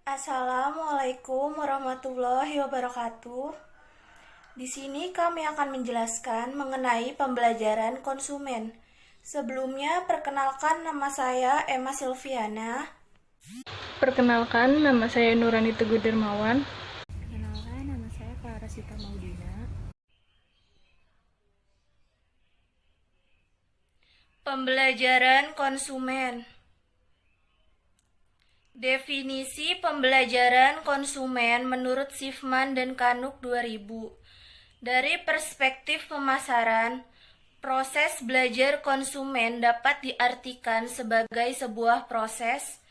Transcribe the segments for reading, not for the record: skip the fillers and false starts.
Assalamualaikum warahmatullahi wabarakatuh. Di sini kami akan menjelaskan mengenai pembelajaran konsumen. Sebelumnya, perkenalkan nama saya Emma Silviana. Perkenalkan, nama saya Nurani Teguh Dermawan. Kenalkan, nama saya Clara Sita Maudina. Pembelajaran konsumen. Definisi pembelajaran konsumen menurut Sifman dan Kanuk 2000. Dari perspektif pemasaran, proses belajar konsumen dapat diartikan sebagai sebuah proses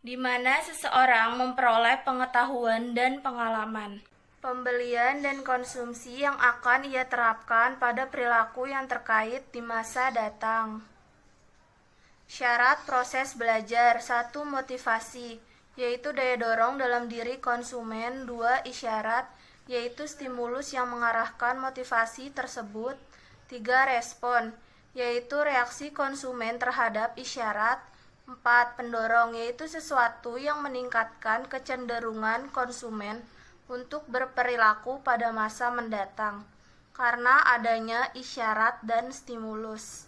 di mana seseorang memperoleh pengetahuan dan pengalaman, pembelian dan konsumsi yang akan ia terapkan pada perilaku yang terkait di masa datang. Syarat proses belajar: 1. Motivasi, yaitu daya dorong dalam diri konsumen. 2. Isyarat, yaitu stimulus yang mengarahkan motivasi tersebut. 3. Respon, yaitu reaksi konsumen terhadap isyarat. 4. Pendorong, yaitu sesuatu yang meningkatkan kecenderungan konsumen untuk berperilaku pada masa mendatang karena adanya isyarat dan stimulus.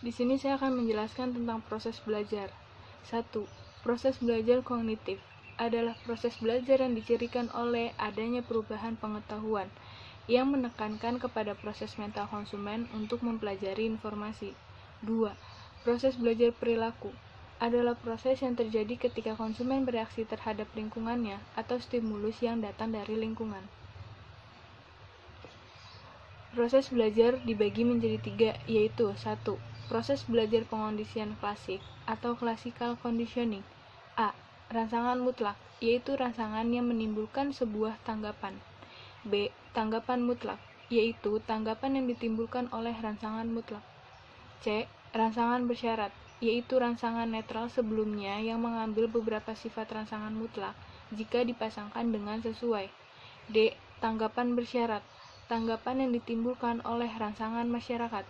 Di sini saya akan menjelaskan tentang proses belajar. 1. Proses belajar kognitif adalah proses belajar yang dicirikan oleh adanya perubahan pengetahuan yang menekankan kepada proses mental konsumen untuk mempelajari informasi. 2. Proses belajar perilaku adalah proses yang terjadi ketika konsumen bereaksi terhadap lingkungannya atau stimulus yang datang dari lingkungan. Proses belajar dibagi menjadi 3, yaitu 1. Proses belajar pengondisian klasik atau classical conditioning. A. Rangsangan mutlak, yaitu rangsangan yang menimbulkan sebuah tanggapan. B. Tanggapan mutlak, yaitu tanggapan yang ditimbulkan oleh rangsangan mutlak. C. Rangsangan bersyarat, yaitu rangsangan netral sebelumnya yang mengambil beberapa sifat rangsangan mutlak jika dipasangkan dengan sesuai. D. Tanggapan bersyarat, tanggapan yang ditimbulkan oleh rangsangan masyarakat.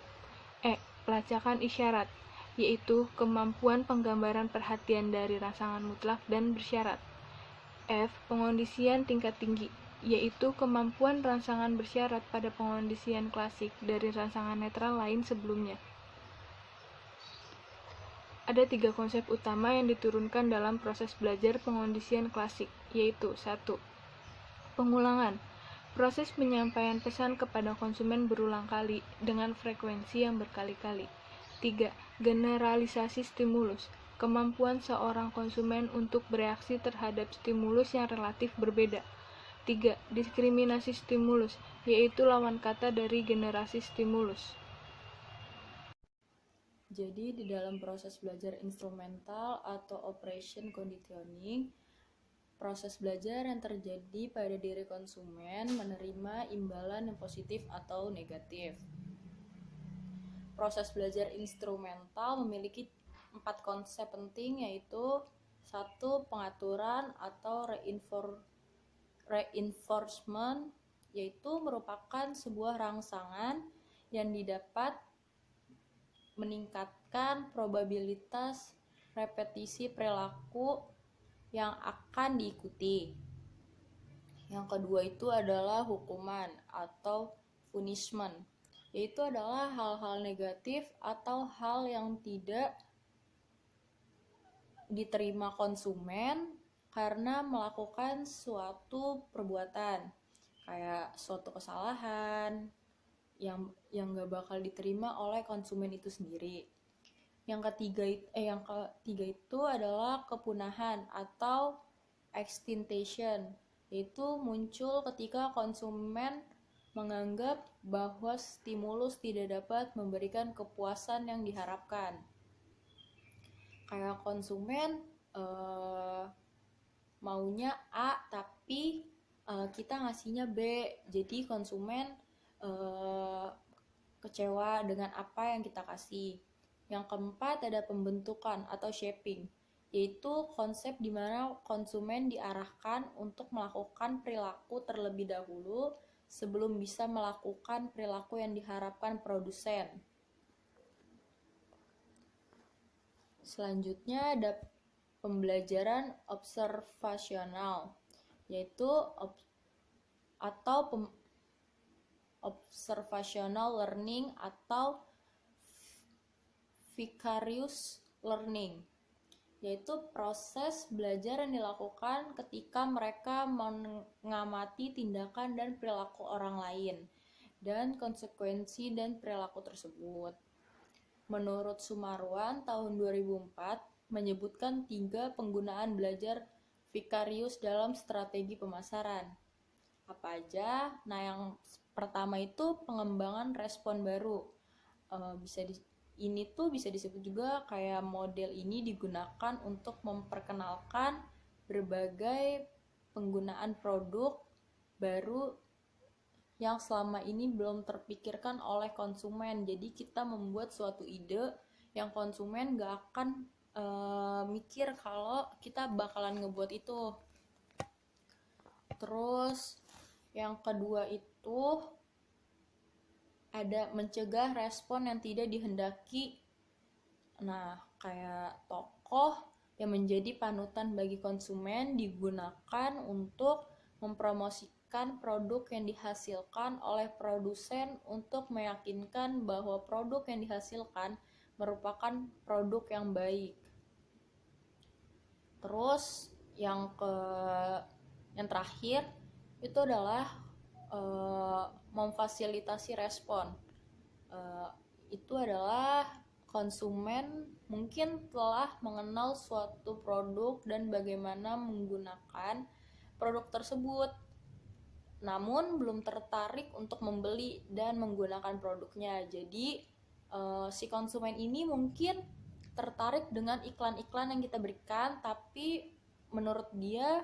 E. Pelacakan isyarat, yaitu kemampuan penggambaran perhatian dari rangsangan mutlak dan bersyarat. F. Pengondisian tingkat tinggi, yaitu kemampuan rangsangan bersyarat pada pengondisian klasik dari rangsangan netral lain sebelumnya. Ada 3 konsep utama yang diturunkan dalam proses belajar pengondisian klasik, yaitu 1. Pengulangan. Proses penyampaian pesan kepada konsumen berulang kali dengan frekuensi yang berkali-kali. 3. Generalisasi stimulus. Kemampuan seorang konsumen untuk bereaksi terhadap stimulus yang relatif berbeda. 3. Diskriminasi stimulus, yaitu lawan kata dari generasi stimulus. Jadi di dalam proses belajar instrumental atau operation conditioning, proses belajar yang terjadi pada diri konsumen menerima imbalan yang positif atau negatif. Proses belajar instrumental memiliki 4 konsep penting, yaitu 1. Pengaturan atau reinforcement, yaitu merupakan sebuah rangsangan yang didapat meningkatkan probabilitas repetisi perilaku yang akan diikuti. Yang kedua itu adalah hukuman atau punishment, yaitu adalah hal-hal negatif atau hal yang tidak diterima konsumen karena melakukan suatu perbuatan, kayak suatu kesalahan yang gak bakal diterima oleh konsumen itu sendiri. Yang ketiga itu adalah kepunahan atau extinction, yaitu muncul ketika konsumen menganggap bahwa stimulus tidak dapat memberikan kepuasan yang diharapkan. Kayak konsumen maunya A tapi kita ngasihnya B, jadi konsumen kecewa dengan apa yang kita kasih. Yang keempat ada pembentukan atau shaping, yaitu konsep di mana konsumen diarahkan untuk melakukan perilaku terlebih dahulu sebelum bisa melakukan perilaku yang diharapkan produsen. Selanjutnya ada pembelajaran observasional, yaitu observational learning atau vicarious learning, yaitu proses belajar yang dilakukan ketika mereka mengamati tindakan dan perilaku orang lain dan konsekuensi dan perilaku tersebut. Menurut Sumarwan tahun 2004 menyebutkan 3 penggunaan belajar vicarious dalam strategi pemasaran. Apa aja? Nah, yang pertama itu pengembangan respon baru. Ini tuh bisa disebut juga kayak model ini digunakan untuk memperkenalkan berbagai penggunaan produk baru yang selama ini belum terpikirkan oleh konsumen. Jadi kita membuat suatu ide yang konsumen gak akan mikir kalau kita bakalan ngebuat itu. Terus yang kedua itu ada mencegah respon yang tidak dihendaki. Nah, kayak tokoh yang menjadi panutan bagi konsumen digunakan untuk mempromosikan produk yang dihasilkan oleh produsen untuk meyakinkan bahwa produk yang dihasilkan merupakan produk yang baik. Terus yang terakhir itu adalah memfasilitasi respon. Itu adalah konsumen mungkin telah mengenal suatu produk dan bagaimana menggunakan produk tersebut, namun belum tertarik untuk membeli dan menggunakan produknya. Jadi si konsumen ini mungkin tertarik dengan iklan-iklan yang kita berikan, tapi menurut dia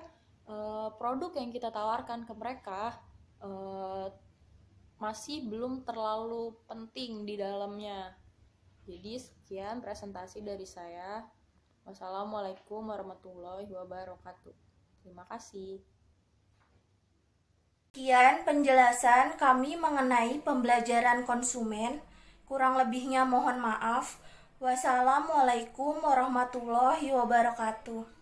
produk yang kita tawarkan ke mereka masih belum terlalu penting di dalamnya. Jadi sekian presentasi dari saya. Wassalamualaikum warahmatullahi wabarakatuh. Terima kasih. Sekian penjelasan kami mengenai pembelajaran konsumen. Kurang lebihnya mohon maaf. Wassalamualaikum warahmatullahi wabarakatuh.